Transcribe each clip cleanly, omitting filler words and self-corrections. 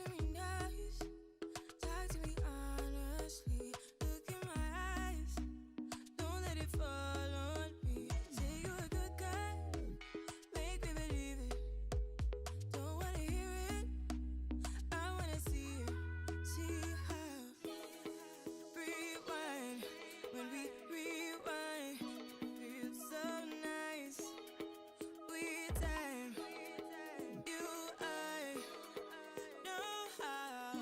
to me nice. Talk to me honestly. Look in my eyes. Don't let it fall on me. Say you're a good guy. Make me believe it. Don't wanna hear it. I wanna see it. See how. Rewind. When we rewind, it feels so nice. We time. You, I know how.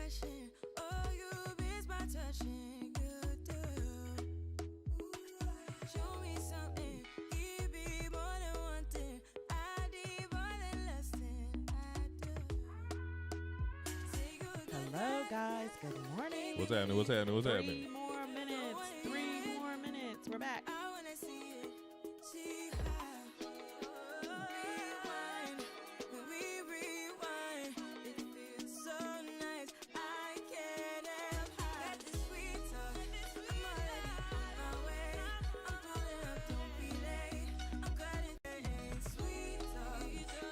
concussion. Oh, you miss my touching. Good do. Show me something. Give me more than one thing. I need more than less than I do. Say you a good Hello, guys. Good morning. What's happening? What's happening? What's happening? 3 more minutes. 3 more minutes. We're back. I wanna see it. See how rewind. When we rewind, it feels so nice. I can't help got this sweet talk. I'm already on my way. I'm pulling up, don't be late. I'm cutting things. Sweet talk. You need to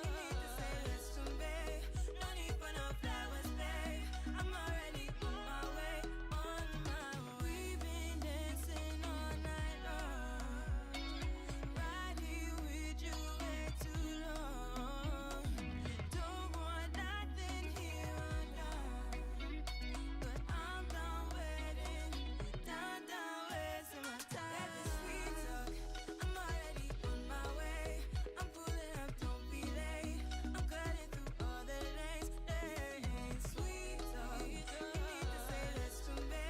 say less to me. No need for no flowers, babe. I'm already on my way. On my way. We've been dancing all night long. Right here with you way too long. Don't want nothing here or now. But I'm done waiting. Done wasting my time. Got this sweet talk. I'm already on my way. I'm pulling up, don't be late. I'm cutting through all the lanes. Sweet talk. You need to say less to me.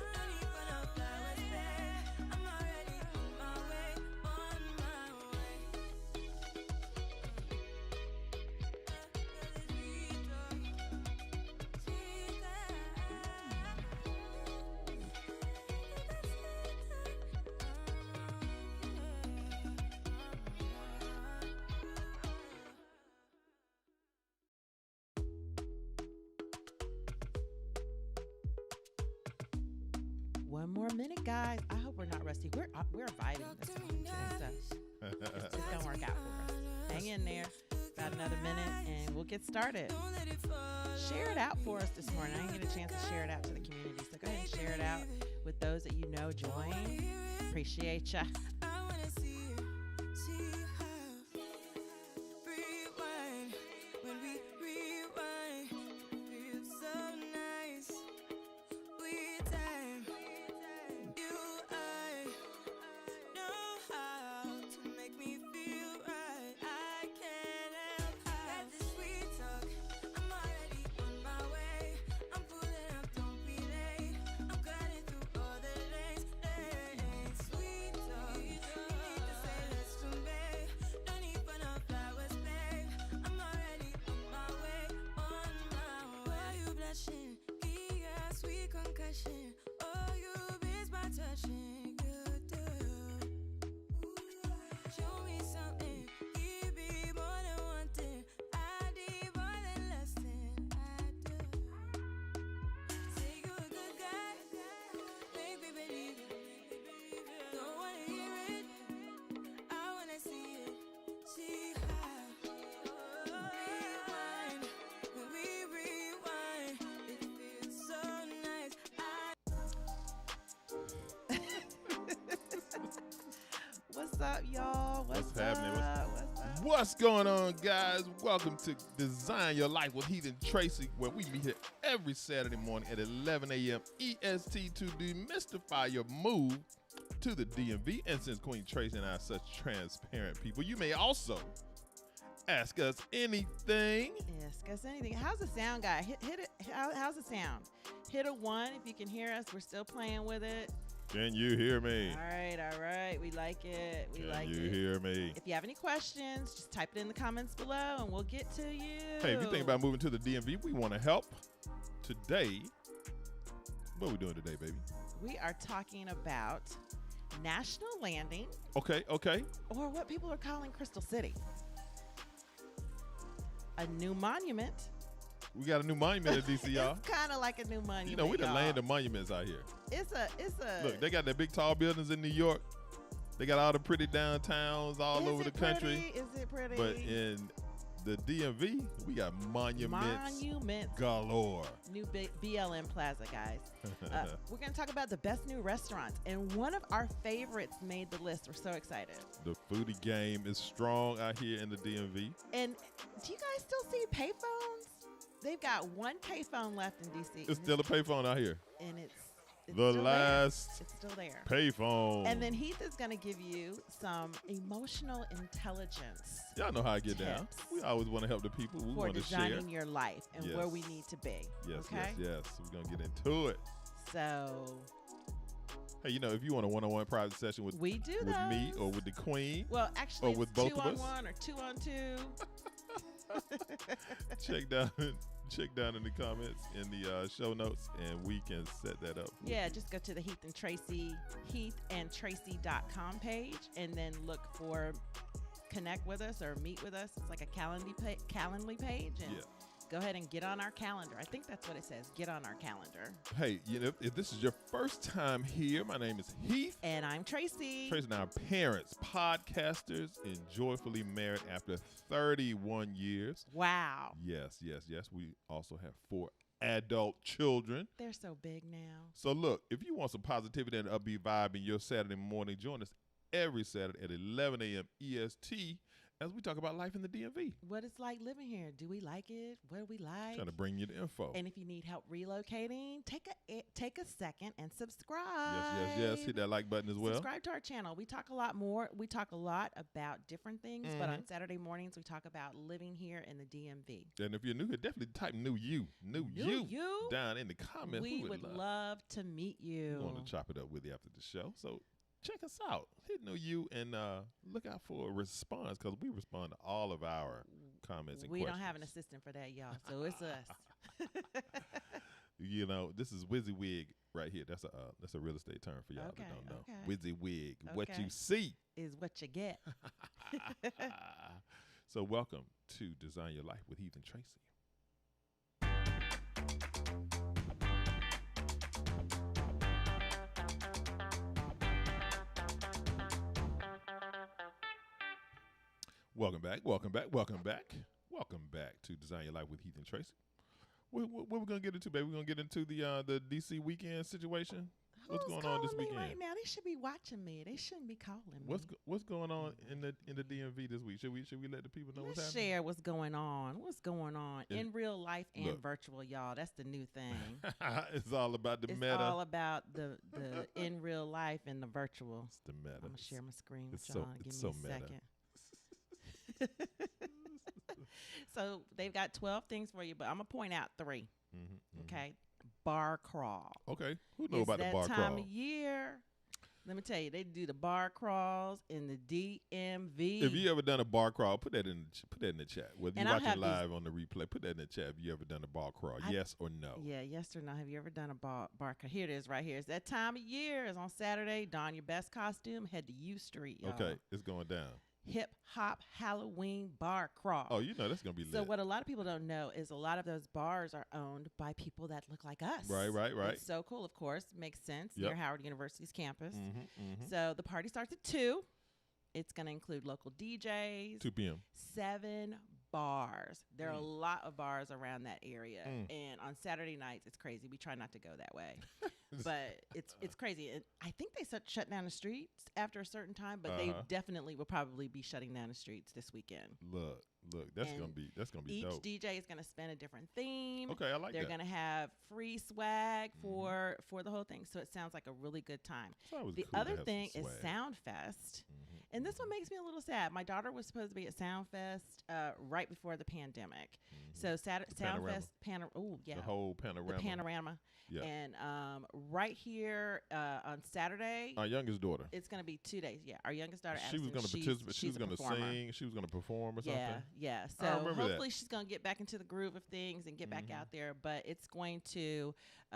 No need for no flowers, babe. I'm already on my way. On my way. One more minute, guys. I hope we're not rusty. We're vibing this morning today, so it's gonna work out for us. Hang in there. About another minute, and we'll get started. Don't let it fall. Share it out for us this morning. I didn't get a chance to share it out to the community, so go ahead and share it out with those that you know join. Appreciate ya. I wanna see it, see how rewind. When we rewind, it feels so nice. We time, you I know how to make me feel right. I can't help got this sweet talk. I'm already on my way. I'm pulling up, don't be late. I'm cutting through all the lanes. Sweet talk. You need to say less to me. No need for no flowers, babe. I'm already on my way. On my way. Why you blushing? Yeah, sweet concussion. Oh, you miss my touching. Good do. Show me something. Give me more than one thing. I need more than less than I do. Say you a good guy. Make me believe it. Don't wanna hear it. I wanna see it. See how rewind. When we rewind, it feels so nice. What's up, y'all? What's happening? What's up? What's going on, guys? Welcome to Design Your Life with Heath and Tracy, where we meet here every Saturday morning at 11 a.m. EST to demystify your move to the DMV. And since Queen Tracy and I are such transparent people, you may also ask us anything. Ask us anything. How's the sound, guy? Hit it. How's the sound? Hit a 1 if you can hear us. We're still playing with it. Can you hear me? All right. We like it. We like Can you it. hear me? If you have any questions, just type it in the comments below and we'll get to you. Hey, if you think about moving to the DMV, we want to help. Today, what are we doing today, baby? We are talking about National Landing, Okay. or what people are calling Crystal City. A new monument. We got a new monument in DC, y'all. It's kind of like a new monument. You know, we the y'all. land of monuments out here. It's a. Look, they got the big tall buildings in New York. They got all the pretty downtowns all over the country. Is it pretty? But in the DMV, we got monuments galore. New BLM Plaza, guys. We're going to talk about the best new restaurants, and one of our favorites made the list. We're so excited. The foodie game is strong out here in the DMV. And do you guys still see payphones? They've got one payphone left in DC. It's still a payphone out here. And it's It's The still last there. It's still there. payphone. And then Heath is going to give you some emotional intelligence Y'all know how I get down. tips We always want to help the people. We for want to share. designing your life and Yes. where we need to be. Yes, okay? yes. We're going to get into it. So Hey, if you want a one-on-one private session with we do with me those. or with the queen, Well, actually, or with it's both two of on us. one or 2 on 2. check down in the comments in the show notes, and we can set that up. Yeah, just go to the heathandtracy.com page and then look for connect with us or meet with us. It's like a Calendly page, and Yeah. go ahead and get on our calendar. I think that's what it says. Get on our calendar. Hey, if this is your first time here, my name is Heath. And I'm Tracy. Tracy and I are parents, podcasters, and joyfully married after 31 years. Wow. Yes. We also have 4 adult children. They're so big now. So look, if you want some positivity and upbeat vibe in your Saturday morning, join us every Saturday at 11 a.m. EST as we talk about life in the DMV. What it's like living here. Do we like it? What do we like? Trying to bring you the info. And if you need help relocating, take a second and subscribe. Yes. Hit that like button as well. Subscribe to our channel. We talk a lot more. We talk a lot about different things, but Mm-hmm. on Saturday mornings we talk about living here in the DMV. And if you're new here, definitely type new you down in the comments. We would love to meet you. We want to chop it up with you after the show. So check us out. Hit new you and look out for a response, because we respond to all of our comments and We questions. don't have an assistant for that, y'all. So it's us. This is WYSIWYG right here. That's a real estate term for y'all Okay, that don't know. okay. WYSIWYG. What Okay. you see. Is what you get. So welcome to Design Your Life with Heath and Tracy. Welcome back to Design Your Life with Heath and Tracy. What we're going to get into, baby? We're going to get into the DC weekend situation. What's Who's going on this calling me weekend? right now? They should be watching me. They shouldn't be calling me. What's going on in the DMV this week? Should we let the people know Let's what's happening? share what's going on. What's going on Yeah. in real life and Look. virtual, y'all? That's the new thing. It's all about the It's meta. all about the in real life and the virtual. It's the meta. I'm gonna share my screen with it's y'all. so- Give it's me so a meta. second. So they've got 12 things for you, but I'm gonna point out 3. Mhm. Okay, bar crawl. Okay. Who know It's about the that bar time crawl? of year. Let me tell you, they do the bar crawls in the DMV. If you ever done a bar crawl, put that in the chat. Whether And you're I'll have watching these- live on the replay, put that in the chat. If you ever done a bar crawl, yes or no? Yeah, yes or no? Have you ever done a bar crawl? Here it is, right here. It's that time of year. It's on Saturday. Don your best costume. Head to U Street, y'all. Okay, it's going down. Hip hop Halloween bar crawl. Oh, that's gonna be lit. So what a lot of people don't know is a lot of those bars are owned by people that look like us. Right. It's so cool, of course. Makes sense. Yep. Near Howard University's campus. Mm-hmm. So the party starts at 2. It's going to include local DJs. 2 p.m. 7 bars. There are a lot of bars around that area. And on Saturday nights, it's crazy. We try not to go that way. But it's crazy. And I think they shut down the streets after a certain time, but they definitely will probably be shutting down the streets this weekend. Look, that's And gonna be Each dope. DJ is going to spin a different theme. Okay, I like They're that. going to have free swag for the whole thing. So it sounds like a really good time. It's always The cool to other have some thing is swag. Soundfest. And this one makes me a little sad. My daughter was supposed to be at Soundfest right before the pandemic. So panorama. Soundfest, The whole panorama. the panorama. Yeah. And right here on Saturday, Our youngest daughter. it's going to be 2 days. Yeah, our youngest daughter, She was Addison, going to she's- participate. She she's was a going to performer. sing. She was going to perform or something. Yeah. I So remember that. hopefully she's going to get back into the groove of things and get back out there. But it's going to,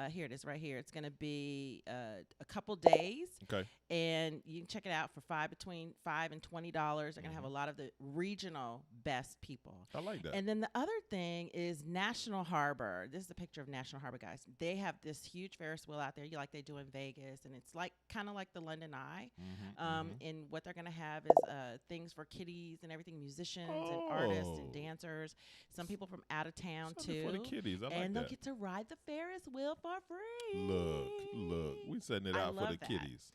here it is right here. It's going to be a couple days. Okay. And you can check it out for between $5 and $20. They're going to have a lot of the regional best people. I like that. And then the other thing is National Harbor. This is a picture of National Harbor, guys. They have this huge Ferris wheel out there, like they do in Vegas, and it's like kind of like the London Eye. And what they're going to have is things for kiddies and everything, musicians and artists and dancers. Some people from out of town Something too. for the kiddies. I like And they'll that. get to ride the Ferris wheel for free. Look, we setting it I out for love the that. kiddies.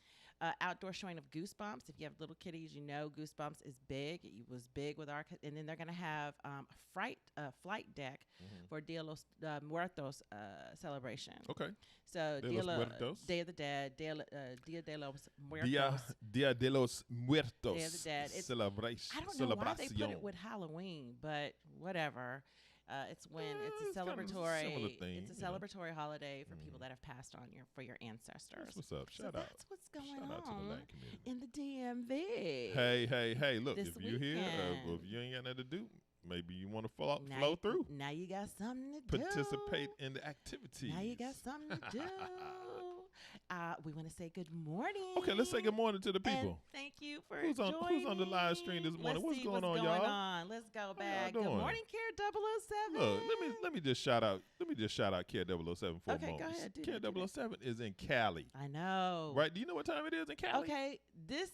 outdoor showing of Goosebumps. If you have little kitties, you know Goosebumps is big. It was big with our, and then they're going to have a flight deck for Dia los Muertos celebration. Okay. So Dia los Muertos? Day of the Dead, Dia de los Muertos. Dia de los Muertos. Day of the Dead. Celebration. I don't know why they put it with Halloween, but whatever. It's when it's a celebratory. Thing, it's a celebratory holiday for people that have passed on for your ancestors. That's what's up. Shout out. That's what's going Shout out to the on Latin community. in the DMV. Hey! Look, this if you here, weekend. if you ain't got nothing to do, maybe you want to flow Now through. Now you got something to do. Participate in the activities. Now you got something to do. We want to say good morning. Okay, let's say good morning to the people. And thank you for Who's on the live stream this morning? Let's see what's going on, y'all? Let's go How back. y'all Good doing? morning, Care 007. Look, let me just shout out Care 007 for a Okay, moment. go ahead. Do Care that. 007 is in Cali. I know. Right? Do you know what time it is in Cali? Okay, this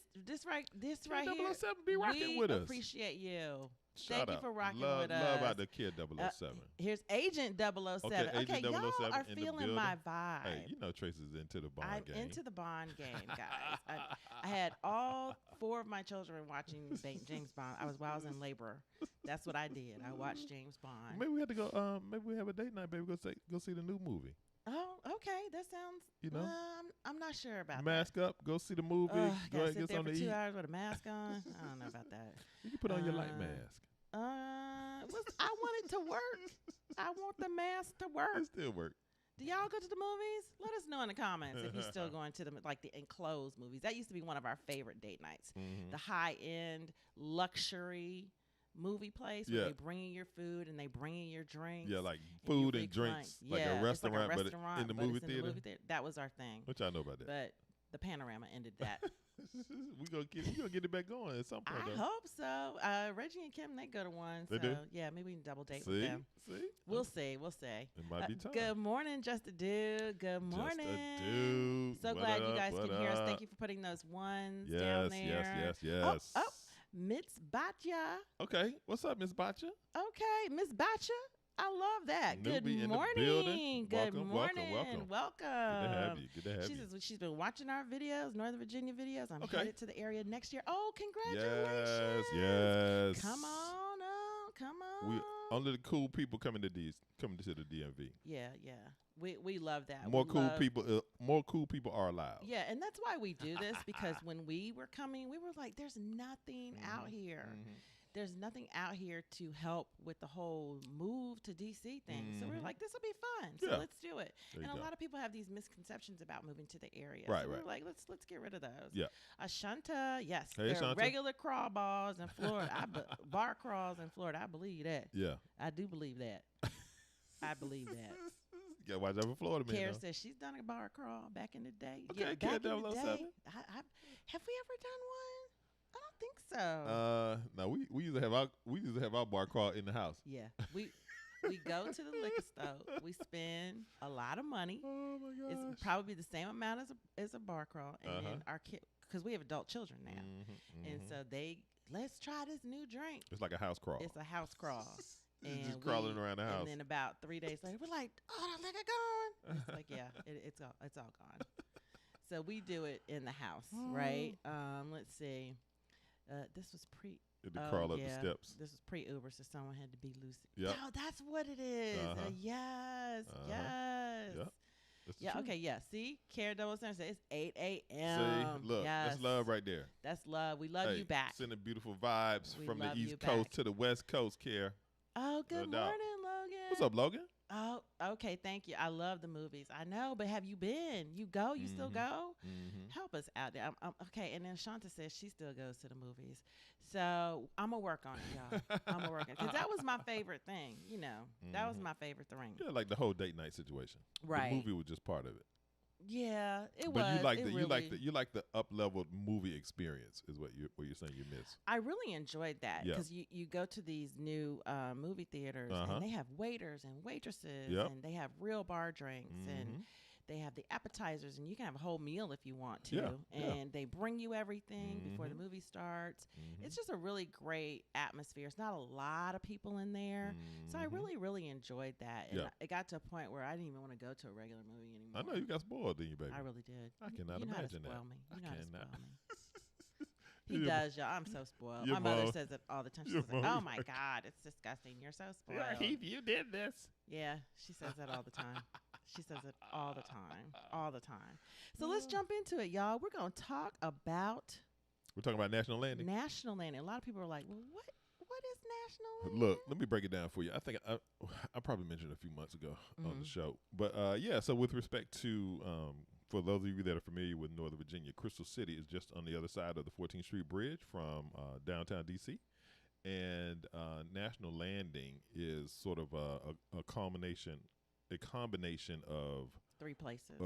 right Care here. 007 be rocking we with us. appreciate you. Shout Thank you out. for rocking love, with us. Love out the Care 007. Here's Agent 007. Okay, Agent y'all 007 are in the feeling building. my vibe. Hey, you know Tracy's into the Bond I'm game. into the Bond game, guys. I had all 4 of my children watching James Bond. I was in labor. That's what I did. I watched James Bond. Maybe we have to go. Maybe we have a date night. Baby, go see the new movie. Oh, okay. That sounds. You know, I'm not sure about mask that. up. Go see the movie. Go go ahead, sit get there something for to 2 eat. hours with a mask on. I don't know about that. You can put on your light mask. I want it to work. I want the mask to work. It still work. Do y'all go to the movies? Let us know in the comments if you're still going to the enclosed movies. That used to be one of our favorite date nights. The high-end luxury movie place where they bring in your food and they bring in your drinks. Yeah, like food and drinks, like a restaurant, but in the movie theater. That was our thing. Which I know about that. But the panorama ended that. we gonna get it back going at some point. I though. hope so. Reggie and Kim, they go to one. They so do? yeah, maybe we can double date with them. See? We'll see. It might be time. Good morning, Just a Dude. Good morning. Just a dude. So What glad you up? guys What can hear us. up? Thank you for putting those ones down there. Yes. Oh, Miss Batcha. Okay, what's up, Miss Batcha? Okay, Miss Batcha. I love that. Newbie Good in the morning. building. Good Welcome. morning. Good to have you. Good to have you. She's been watching our videos, Northern Virginia videos. I'm Okay. headed to the area next year. Oh, congratulations. Yes. Come on up. Come on. We only the cool people coming to the DMV. Yeah. We love that. More cool people are allowed. Yeah, and that's why we do this, because when we were coming, we were like, there's nothing out here. There's nothing out here to help with the whole move to DC thing. So we're like, this will be fun. So let's do it. There you And a go. lot of people have these misconceptions about moving to the area. Right, so right. we're like, let's get rid of those. Yeah. Ashanta, yes. Hey, there are Ashanta. regular crawl balls in Florida. Bar crawls in Florida. I believe that. Yeah. I do believe that. I believe that. You gotta watch out for Florida, man. Kara says she's done a bar crawl back in the day. Okay, yeah, Kara back in the 007. day. Have we ever done one? I don't think so. No, we usually have our bar crawl in the house. Yeah, we go to the liquor store. We spend a lot of money. Oh my gosh. It's probably the same amount as a bar crawl, and then our kid, because we have adult children now, and so let's try this new drink. It's like a house crawl. It's a house crawl. And just crawling around the house. And then about 3 days later, we're like, oh, the liquor gone. It's like, yeah, it's all gone. So we do it in the house, right? Let's see. This was pre. Crawl up the steps. This was pre-Uber, so someone had to be loose. Yep. Oh, that's what it is. Yes. Yep. Yeah. Okay. Yeah. See, Care 007 says it's 8 a.m. See, look, that's love right there. That's love. We love you back. Sending beautiful vibes We from the love you East Coast back. to the West Coast, Care. Oh, good No doubt. morning, Logan. What's up, Logan? Oh, okay. Thank you. I love the movies. I know, but have you been? You go? You still go? Help us out there. Okay. And then Shanta says she still goes to the movies. So I'm going to work on it, y'all. I'm going to work on it. Because that was my favorite thing. You know, that was my favorite thing. Yeah, like the whole date night situation. Right. The movie was just part of it. Yeah, it But was. you like the up leveled movie experience is what you're saying you miss. I really enjoyed that Yeah. because you go to these new movie theaters and they have waiters and waitresses Yep. and they have real bar drinks and They have the appetizers, and you can have a whole meal if you want to. Yeah, And they bring you everything before the Mhm. movie starts. Mhm. It's just a really great atmosphere. It's not a lot of people in there. So I Mhm. really, really enjoyed that. And Yeah. it got to a point where I didn't even want to go to a regular movie anymore. I know you got spoiled, didn't you, baby? I really did. I cannot you know imagine how to that. spoil me. I You know how to cannot. spoil me. He Your- does, y'all. I'm so spoiled. your My mother mom- says it all the time. She's your like, mom- "Oh my God, it's disgusting. You're so spoiled." Yeah, Heath, you did this. Yeah, she says that all the time. She says it all the time. All the time. So let's jump into it, y'all. We're going to talk about We're talking about National Landing. National Landing. A lot of people are like, well, what is National Landing? Look, let me break it down for you. I think I probably mentioned it a few months ago on Mhm. the show. But yeah, so with respect to, for those of you that are familiar with Northern Virginia, Crystal City is just on the other side of the 14th Street Bridge from downtown D.C. And National Landing is sort of a combination of Three places.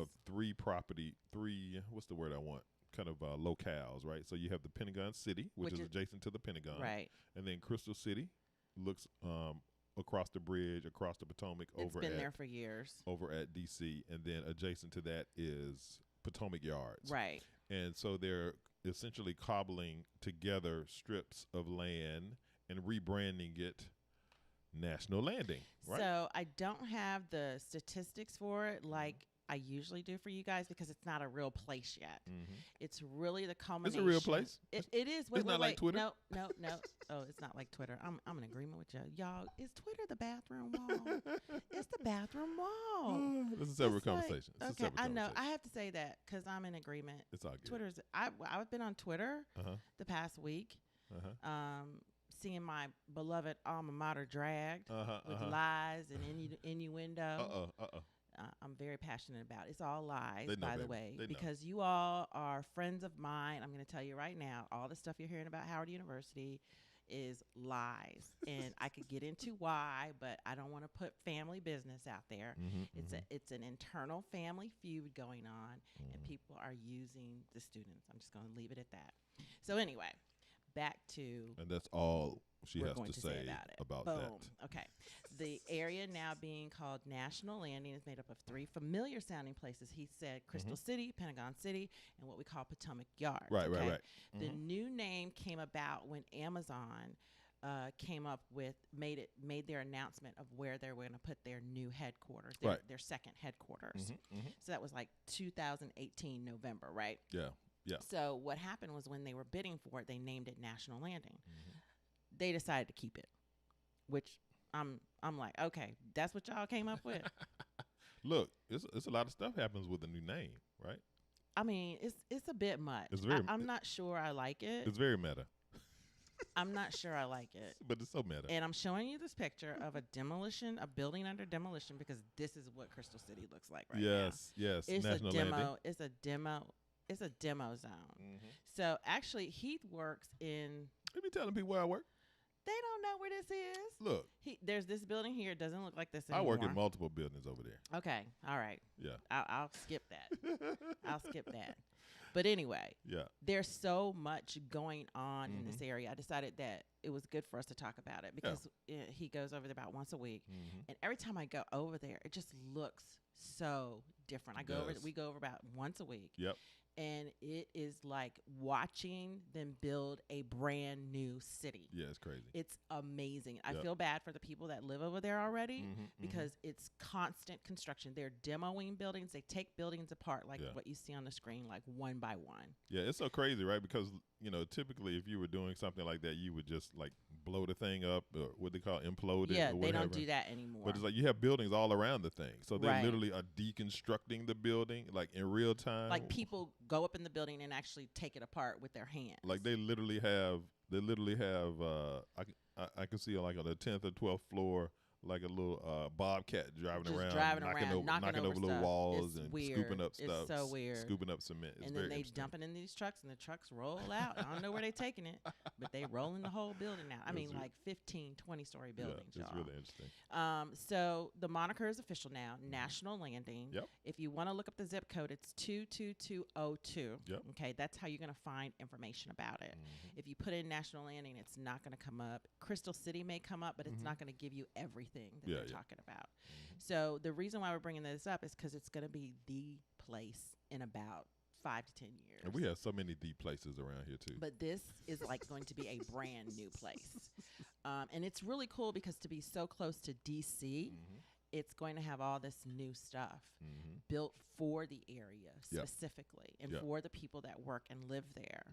what's the word I want? Kind of locales, right? So you have the Pentagon City, which is adjacent to the Pentagon. Right. And then Crystal City looks across the bridge, across the Potomac, It's been there for years. over at D.C. And then adjacent to that is Potomac Yards. Right. And so they're essentially cobbling together strips of land and rebranding it National Landing, right? So I don't have the statistics for it like I usually do for you guys because it's not a real place yet. Mm-hmm. It's really the culmination. It's a real place. It is. It's not like Twitter? No. Oh, it's not like Twitter. I'm in agreement with you. Y'all, is Twitter the bathroom wall? It's the bathroom wall. This is a separate It's like- conversation. It's a Okay, separate I know. conversation. I have to say that because I'm in agreement. It's all good. Twitter's. I've been on Twitter Uh-huh. the past week, Uh-huh. seeing my beloved alma mater dragged Uh-huh. with Uh-huh. lies and innuendo. Uh-oh. I'm very passionate about. It's all lies, They know, by the baby. way, They know. because you all are friends of mine. I'm going to tell you right now, all the stuff you're hearing about Howard University is lies, and I could get into why, but I don't want to put family business out there. It's an internal family feud going on, and people are using the students. I'm just going to leave it at that. So anyway, back to And that's all she we're has going to say about Boom. that. Okay. The area now being called National Landing is made up of three familiar sounding places. He said Crystal City, Pentagon City, and what we call Potomac Yards. Right. The new name came about when Amazon came up with made their announcement of where they were going to put their new headquarters, their second headquarters. So that was like 2018 November, right? Yeah. So what happened was when they were bidding for it, they named it National Landing. They decided to keep it, which I'm like, okay, that's what y'all came up with. Look, it's a lot of stuff happens with a new name, right? I mean, it's a bit much. It's very- I'm not sure I like it. It's very meta, I'm not sure I like it. but it's so meta. And I'm showing you this picture of a building under demolition because this is what Crystal City looks like right now. Yes. It's National a demo. Landing. It's a demo zone. So actually, Heath works in. You be telling people where I work. They don't know where this is. Look, There's this building here. It doesn't look like this I anymore. work in multiple buildings over there. Okay. All right. Yeah. I'll skip that. I'll skip that. But anyway, Yeah. there's so much going on in this area. I decided that it was good for us to talk about it because he goes over there about once a week. And every time I go over there, it just looks so different. We go over about once a week. Yep. And it is like watching them build a brand new city. Yeah, it's crazy. It's amazing. I Yep. feel bad for the people that live over there already because it's constant construction. They're demoing buildings. They take buildings apart like what you see on the screen, like one by one. Yeah, it's so crazy, right? Because, typically if you were doing something like that, you would just like blow the thing up or what they call implode it Yeah, or they whatever. don't do that anymore. But it's like you have buildings all around the thing. So they Right. literally are deconstructing the building like in real time. like people go up in the building and actually take it apart with their hands. Like they literally have I can see like on the 10th or 12th floor like a little bobcat driving Just around, driving knocking around, over, knocking over little stuff. walls It's and weird. scooping up It's stuff. so weird. Scooping up cement. It's and very then they interesting. dump it in these trucks, and the trucks roll out. I don't know where they're taking it, but they rolling the whole building out. I mean, It's re- like 15, 20-story buildings, Yeah, it's y'all. really interesting. So the moniker is official now, National Landing. Yep. If you want to look up the zip code, it's 22202. Yep. Okay, that's how you're going to find information about it. If you put in National Landing, it's not going to come up. Crystal City may come up, but it's not going to give you everything. everything that Yeah, they're yeah. talking about. So the reason why we're bringing this up is because it's going to be the place in about 5 to 10 years. And we have so many deep places around here too. But this is like going to be a brand new place. And it's really cool because to be so close to DC, it's going to have all this new stuff built for the area specifically and for the people that work and live there.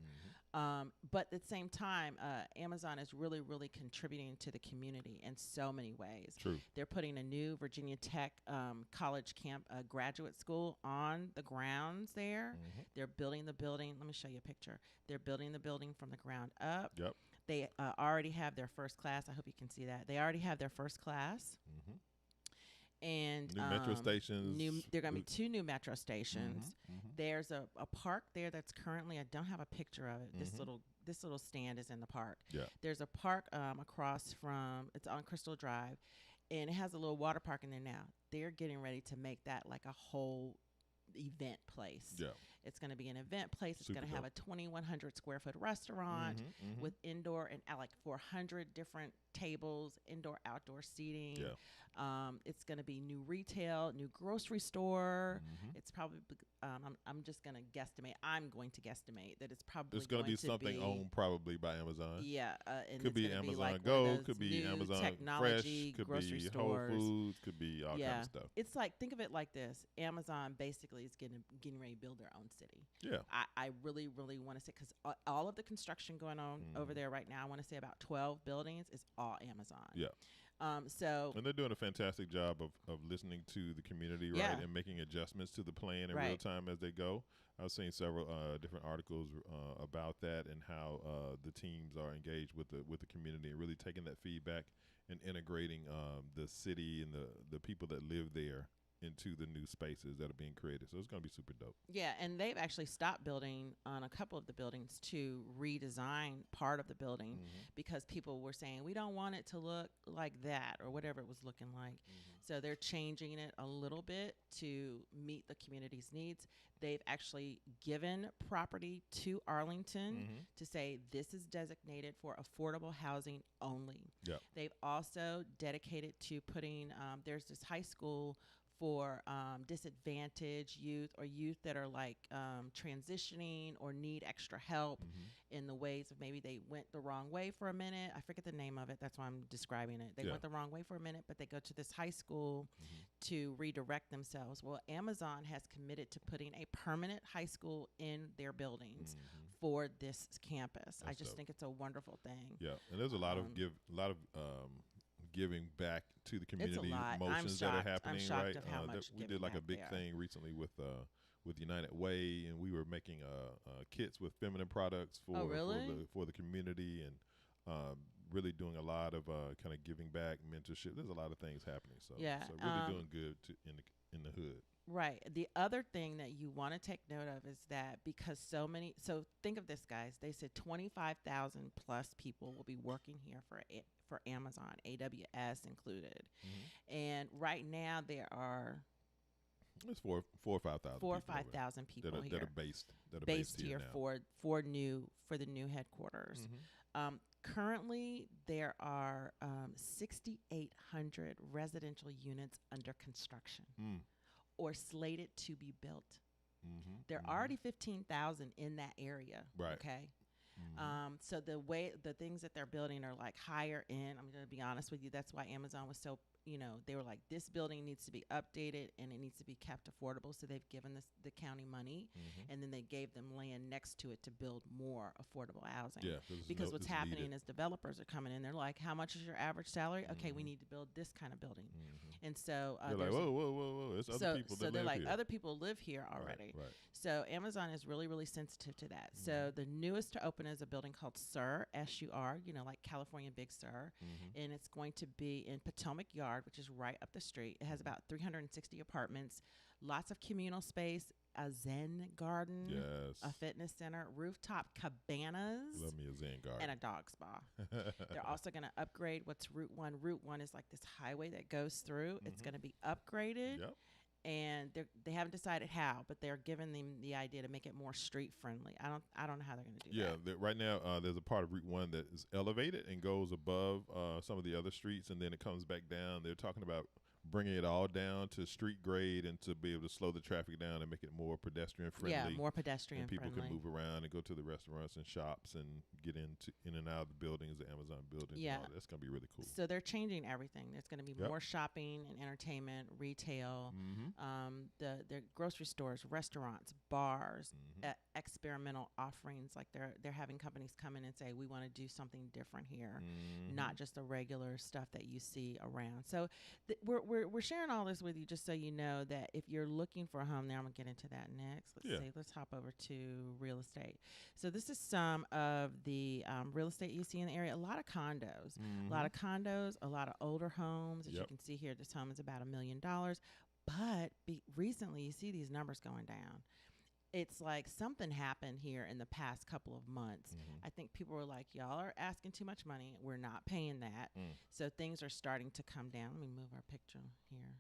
But at the same time, Amazon is really, really contributing to the community in so many ways. True. They're putting a new Virginia Tech college graduate school on the grounds there. They're building the building. Let me show you a picture. They're building the building from the ground up. Yep. They already have their first class. I hope you can see that. They already have their first class. And New metro stations. There are going to be 2 new metro stations. There's a park there that's currently, I don't have a picture of it. This little stand is in the park. Yeah. There's a park across from, it's on Crystal Drive, and it has a little water park in there now. They're getting ready to make that like a whole event place. Yeah. It's going to be an event place. It's Super going to have a 2,100 square foot restaurant with indoor and like 400 different tables, indoor, outdoor seating. Yeah. It's going to be new retail, new grocery store. It's probably, I'm just going to guesstimate. I'm going to guesstimate that it's probably It's going to be something owned probably by Amazon. Yeah. And could be Amazon like Go, could be new Amazon technology, Fresh, could grocery be stores. Whole Foods, could be all kind of stuff. It's like, think of it like this. Amazon basically is getting ready to build their own city. Yeah. I really, really want to say, because all of the construction going on over there right now, I want to say about 12 buildings is all Amazon. Yeah. So and they're doing a fantastic job of listening to the community, right, and making adjustments to the plan in real time as they go. I've seen several different articles about that and how the teams are engaged with the community and really taking that feedback and integrating the city and the people that live there into the new spaces that are being created. So it's going to be super dope. Yeah, and they've actually stopped building on a couple of the buildings to redesign part of the building because people were saying, we don't want it to look like that or whatever it was looking like. So they're changing it a little bit to meet the community's needs. They've actually given property to Arlington to say this is designated for affordable housing only. Yep. They've also dedicated to putting, there's this high school for disadvantaged youth or youth that are like transitioning or need extra help in the ways of maybe they went the wrong way for a minute. I forget the name of it. That's why I'm describing it. They went the wrong way for a minute, but they go to this high school to redirect themselves. Well, Amazon has committed to putting a permanent high school in their buildings for this campus. I just think it's a wonderful thing. Yeah, and there's a lot of giving back to the community motions that are happening, right? We did like a big thing recently with United Way, and we were making kits with feminine products for the community, and really doing a lot of kind of giving back, mentorship. There's a lot of things happening, so really doing good in the hood. Right. The other thing that you want to take note of is that because so think of this, guys. They said 25,000 plus people will be working here for Amazon, AWS included. And right now there are it's 4,000 or 5,000. 4,000 or 5,000 people that are based here now. for the new headquarters. Currently, there are 6,800 residential units under construction. Or slated to be built. There are already 15,000 in that area. Right. Okay. So the things that they're building are like higher end. I'm going to be honest with you. That's why Amazon was so, they were like, this building needs to be updated and it needs to be kept affordable. So they've given the county money and then they gave them land next to it to build more affordable housing. Yeah, because what's happening is developers are coming in. They're like, how much is your average salary? Okay, we need to build this kind of building. And so they're like, whoa. It's other people that live here. So they're like, other people live here already. Right. So Amazon is really, really sensitive to that. So the newest to open is a building called SUR, S-U-R, like California Big Sur. And it's going to be in Potomac Yard, which is right up the street. It has about 360 apartments, lots of communal space, a Zen garden, a fitness center, rooftop cabanas, love me a Zen garden, and a dog spa. They're also going to upgrade what's Route 1. Route 1 is like this highway that goes through. It's going to be upgraded. and they haven't decided how, but they're giving them the idea to make it more street friendly. I don't know how they're going to do that. Yeah, right now there's a part of Route 1 that is elevated and goes above some of the other streets, and then it comes back down. They're talking about bringing it all down to street grade and to be able to slow the traffic down and make it more pedestrian friendly. Yeah, more pedestrian and people friendly. can move around and go to the restaurants and shops and get in and out of the buildings, the Amazon buildings. Yeah. And all that. That's going to be really cool. So they're changing everything. There's going to be Yep. more shopping and entertainment, retail, the grocery stores, restaurants, bars, experimental offerings. Like they're having companies come in and say, we want to do something different here, not just the regular stuff that you see around. So we're sharing all this with you just so you know that if you're looking for a home, now I'm gonna get into that next. Let's hop over to real estate. So this is some of the real estate you see in the area. A lot of condos, a lot of older homes. As you can see here, this home is about $1 million. But recently, you see these numbers going down. It's like something happened here in the past couple of months. I think people were like, y'all are asking too much money. We're not paying that. So things are starting to come down. Let me move our picture here.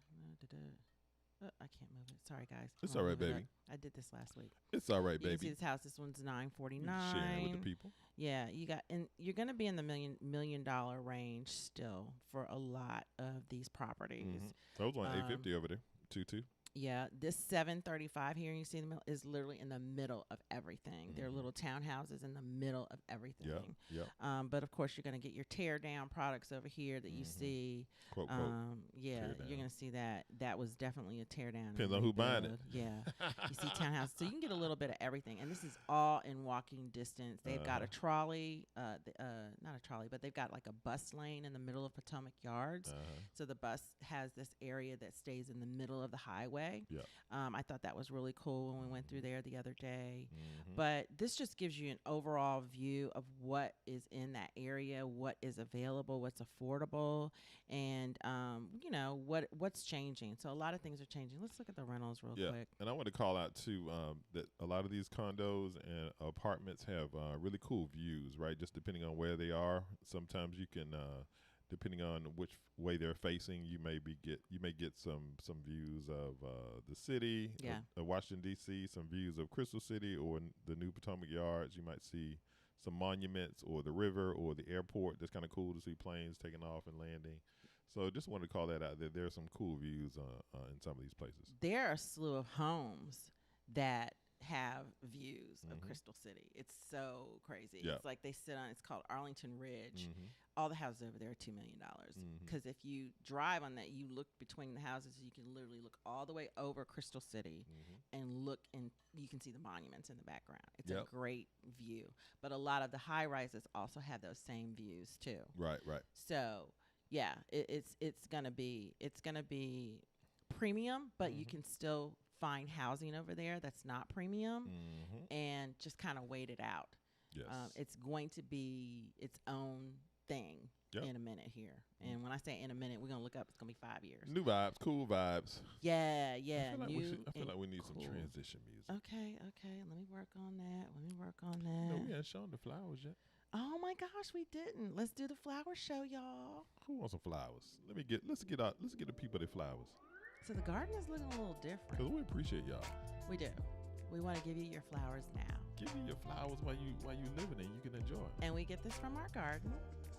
I can't move it. Sorry, guys. It's all right, baby. I did this last week. It's all right, You baby. can see this house. This one's $949. Sharing it with the people. Yeah, and you're going to be in the $1 million range still for a lot of these properties. So I was on 850 over there, 2-2. Yeah, this 735 here you see in the middle is literally in the middle of everything. They're little townhouses in the middle of everything. Yeah. But of course, you're going to get your tear down products over here that you see. Quote, quote. Yeah, you're going to see that. That was definitely a tear down. Depends on who buying it. Yeah. You see townhouses. So you can get a little bit of everything. And this is all in walking distance. They've got a trolley, not a trolley, but they've got like a bus lane in the middle of Potomac Yards. So the bus has this area that stays in the middle of the highway. Yeah. I thought that was really cool when we went through there the other day. But this just gives you an overall view of what is in that area, what is available, what's affordable, and what's changing. So a lot of things are changing. Let's look at the rentals real quick. And I want to call out too that a lot of these condos and apartments have really cool views, right? Just depending on where they are. Sometimes you can. Depending on which way they're facing, you may get some views of the city, of Washington D.C., some views of Crystal City or the new Potomac Yards. You might see some monuments or the river or the airport. That's kind of cool to see planes taking off and landing. So just wanted to call that out. There are some cool views in some of these places. There are a slew of homes that have views of Crystal City. It's so crazy. It's like they sit on. It's called Arlington Ridge. All the houses over there are $2 million. Because if you drive on that, you look between the houses, you can literally look all the way over Crystal City and look, and you can see the monuments in the background. It's a great view. But a lot of the high rises also have those same views too. Right. So yeah, it's gonna be premium, but you can still find housing over there that's not premium, and just kind of wait it out. Yes. It's going to be its own thing in a minute here. And when I say in a minute, we're going to look up, it's going to be 5 years. New vibes, cool vibes. Yeah. I feel like we need cool. some transition music. Okay. Let me work on that. No, we haven't shown the flowers yet. Oh my gosh, we didn't. Let's do the flower show, y'all. Who wants some flowers? Let's get the people their flowers. So the garden is looking a little different. Because we appreciate y'all. We do. We want to give you your flowers now. Give me your flowers while you living and you can enjoy it. And we get this from our garden,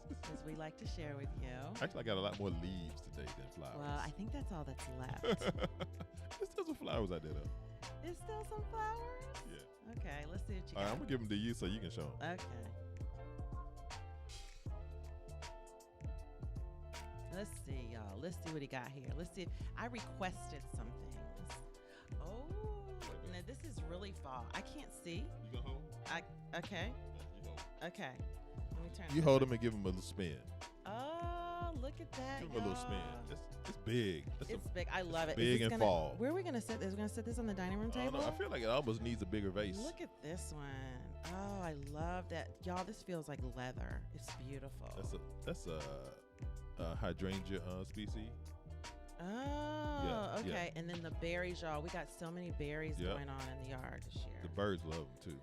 because we like to share with you. Actually, I got a lot more leaves today than flowers. Well, I think that's all that's left. There's still some flowers out there, though. There's still some flowers? Yeah. Okay, let's see what you got. All right, I'm going to give them to you so you can show them. Okay. Let's see, y'all. Let's see what he got here. Let's see. I requested some things. Oh, now this is really fall. I can't see. You going to hold? Okay. Yeah, Okay. Let me turn. You hold them and give them a little spin. Oh, look at that. Give them a little spin. It's big. It's big. I love it. Big and fall. Where are we going to set this? We're going to set this on the dining room table? I feel like it almost needs a bigger vase. Look at this one. Oh, I love that. Y'all, this feels like leather. It's beautiful. That's a hydrangea species. Oh, Yeah, okay. yeah. And then the berries, y'all. We got so many berries going on in the yard this year. The birds love them too.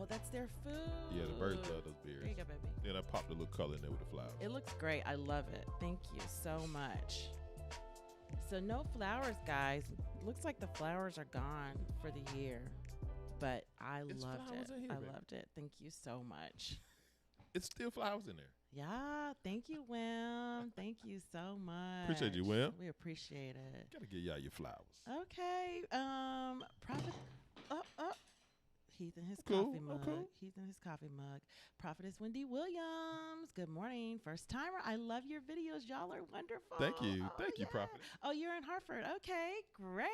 That's their food. Yeah, the birds love those berries. There you go, baby. Then I popped a little color in there with the flowers. It looks great. I love it. Thank you so much. So no flowers, guys. Looks like the flowers are gone for the year, but I It's loved flowers it. in here, I baby. loved it. Thank you so much. It's still flowers in there. Yeah, thank you, Wim. Thank you so much. Appreciate you, Wim. We appreciate it. Gotta give y'all your flowers. Okay, Prophet. Oh, he's in his Cool, coffee mug. cool. He's in his coffee mug. Prophetess Wendy Williams. Good morning, first timer. I love your videos. Y'all are wonderful. Thank you. Oh, Thank you, yeah. Prophet. Oh, you're in Hartford. Okay, great.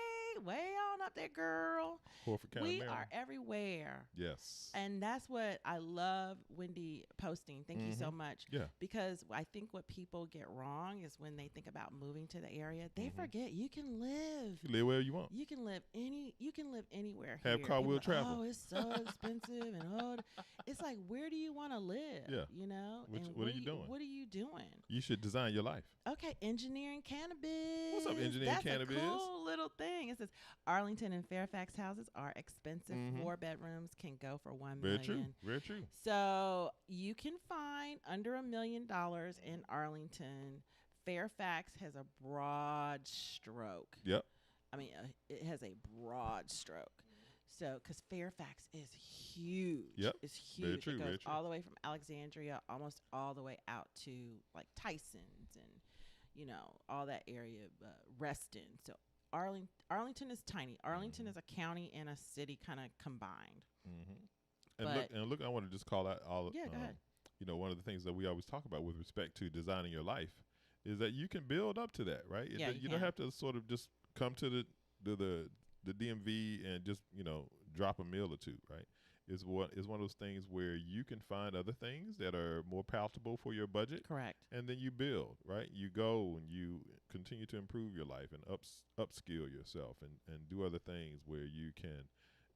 Way on up there, girl. Horford County, We Maryland. are everywhere. Yes. And that's what I love Wendy posting. Thank you so much. Yeah. Because I think what people get wrong is when they think about moving to the area, they Mm-hmm. forget you can live. You live where you want. You can live anywhere Have here. car People wheel are, travel. Oh, it's so expensive and it's like, where do you want to live? Yeah. You know? Which- And what are you doing? What are you doing? You should design your life. Okay, engineering cannabis. What's up, engineering That's cannabis? a cool little thing. It says Arlington and Fairfax houses are expensive. Mhm. 4 bedrooms can go for $1 Very million. true. Very true. So you can find under $1 million in Arlington. Fairfax has a broad stroke. Yep. I mean, it has a broad stroke. So, because Fairfax is huge. Yep. It's Very huge. true, It very goes true. all the way from Alexandria, almost all the way out to like Tyson's and, you know, all that area, Reston. So Arlington is tiny. Arlington is a county and a city kind of combined. Mm-hmm. But- And look, I want to just call out all. Yeah, go ahead. You know, one of the things that we always talk about with respect to designing your life is that you can build up to that, right? Yeah, you don't have to sort of just come to the DMV and just, you know, drop a meal or two, right? It's one of those things where you can find other things that are more palatable for your budget. Correct. And then you build, right? You go and you continue to improve your life and upskill yourself and do other things where you can,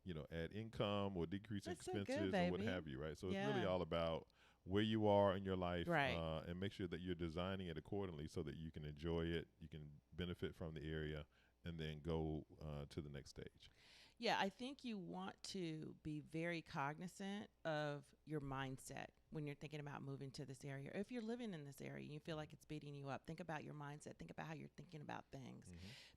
you know, add income or decrease That's so good, expenses or what baby. have you, right? So it's Yeah. really all about where you are in your life, Right. And make sure that you're designing it accordingly so that you can enjoy it, you can benefit from the area, and then go to the next stage. Yeah, I think you want to be very cognizant of your mindset when you're thinking about moving to this area. If you're living in this area and you feel like it's beating you up, think about your mindset. Think about how you're thinking about things,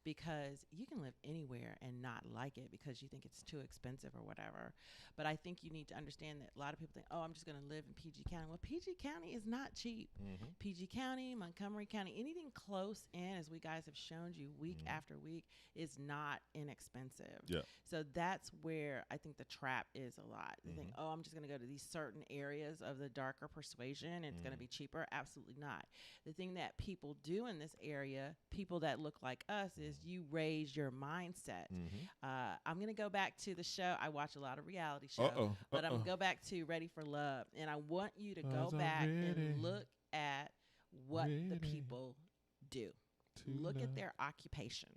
because you can live anywhere and not like it because you think it's too expensive or whatever. But I think you need to understand that a lot of people think, oh, I'm just going to live in PG County. Well, PG County is not cheap. PG County, Montgomery County, anything close in, as we guys have shown you week after week, is not inexpensive. Yeah. So that's where I think the trap is a lot. They think, oh, I'm just going to go to these certain areas of the darker persuasion and it's going to be cheaper. Absolutely not. The thing that people do in this area, people that look like us, is you raise your mindset. I'm going to go back to the show. I watch a lot of reality shows, but I'm going to go back to Ready for Love. And I want you to go back and look at what the people do. Look at their occupations.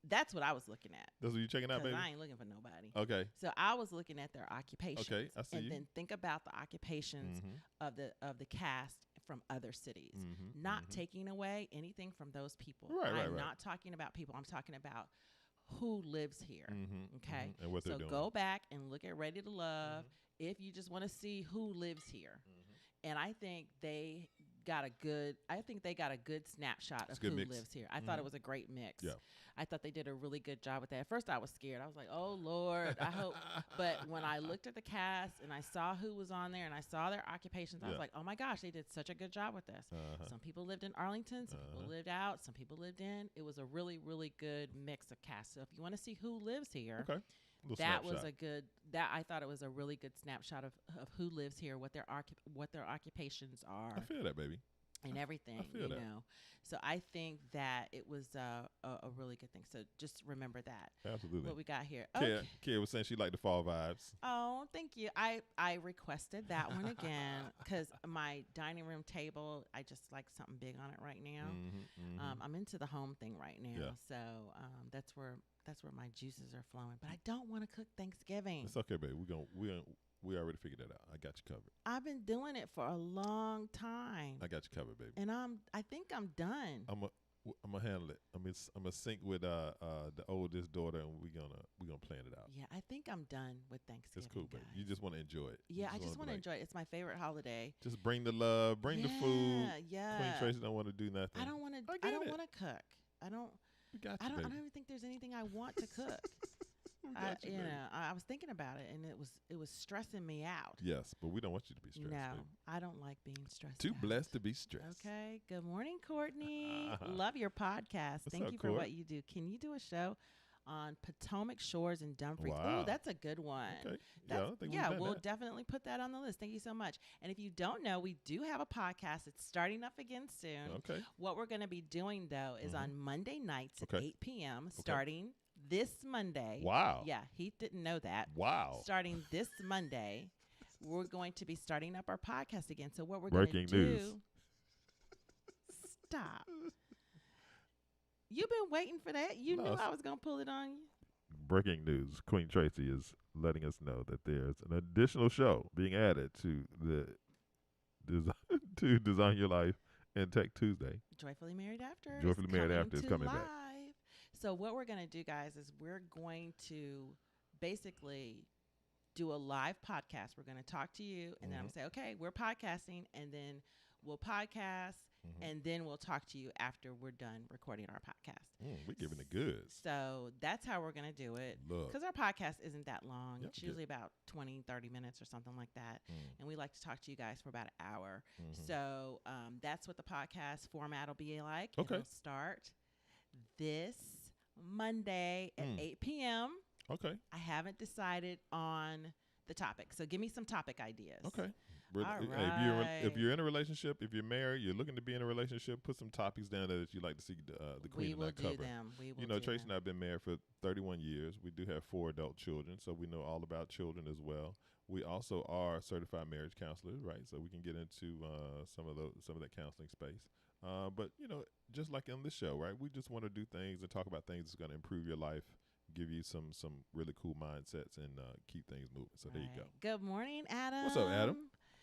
That's what I was looking at. That's what you're checking out, Because baby? I ain't looking for nobody. Okay. So I was looking at their occupations. Okay, I see and you. then think about the occupations of the cast from other cities. Not taking away anything from those people. Right, I'm right. not talking about people. I'm talking about who lives here. Okay. And what they're So doing. go back and look at Ready to Love if you just want to see who lives here. And I think they got a good snapshot of a good who mix. lives here. I thought it was a great mix. Yeah. I thought they did a really good job with that. At first I was scared. I was like, oh Lord, I hope. But when I looked at the cast and I saw who was on there and I saw their occupations, I was like, oh my gosh, they did such a good job with this. Some people lived in Arlington, some people lived out, some people lived in. It was a really, really good mix of cast. So if you want to see who lives here, Okay. that was I thought it was a really good snapshot of who lives here, what their occupations are, I feel that, baby. and everything, feel that. know. So I think that it was a really good thing. So just remember that. Absolutely. What we got here. Kia was saying she liked the fall vibes. Oh, thank you. I requested that one again because my dining room table, I just like something big on it right now. I'm into the home thing right now. Yeah. So that's where my juices are flowing. But I don't want to cook Thanksgiving. It's okay, baby. We already figured that out. I got you covered. I've been doing it for a long time. I got you covered, baby. And I think I'm done. I'm gonna handle it. I'm gonna sync with the oldest daughter, and we're gonna plan it out. Yeah, I think I'm done with Thanksgiving. It's cool, baby. guys. You just want to enjoy it. Yeah, I just wanna want to be enjoy it. It's my favorite holiday. Just bring the love, bring the food. Yeah. Queen Tracy don't want to do nothing. I don't want I to. I get don't it. want to cook. I don't. We got I you, don't. baby. I don't even think there's anything I want to cook. We got you, baby. I was thinking about it, and it was stressing me out. Yes, but we don't want you to be stressed. No, baby. I don't like being stressed. Too out. blessed to be stressed. Okay. Good morning, Courtney. Love your podcast. What's Thank up, you for Court? what you do. Can you do a show on Potomac Shores and Dumfries? Wow. Oh, that's a good one. Okay. Yeah, I don't think we've done we'll that. definitely put that on the list. Thank you so much. And if you don't know, we do have a podcast. It's starting up again soon. Okay. What we're going to be doing, though, is on Monday nights at Okay. 8 p.m., starting this Monday. Wow. Yeah, Heath didn't know that. Wow. Starting this Monday, we're going to be starting up our podcast again. So what we're going to Breaking do... news. Stop. You've been waiting for that. You No, knew it's- I was going to pull it on you. Breaking news. Queen Tracy is letting us know that there's an additional show being added to the to Design Your Life and Tech Tuesday. Joyfully Married After. Joyfully Married After is coming live. back. So what we're going to do, guys, is we're going to basically do a live podcast. We're going to talk to you, and then I'm going to say, okay, we're podcasting, and then we'll podcast, and then we'll talk to you after we're done recording our podcast. We're giving the goods. So that's how we're going to do it. Look. Because our podcast isn't that long. Yep, It's good. usually about 20, 30 minutes or something like that. And we like to talk to you guys for about an hour. Mm-hmm. So that's what the podcast format will be like. Okay. It'll start this Monday at 8 p.m. Okay. I haven't decided on the topic. So give me some topic ideas. Okay. All Hey, if right. you're in a relationship, if you're married, you're looking to be in a relationship, put some topics down there that you'd like to see the Queen We and will I do cover. them. We will You know, do Tracy them. and I have been married for 31 years. We do have 4 adult children, so we know all about children as well. We also are certified marriage counselors, right? So we can get into some of that counseling space. But you know, just like on this show, right? We just want to do things and talk about things that's going to improve your life, give you some really cool mindsets, and keep things moving. So there you go. Good morning, Adam. What's up, Adam?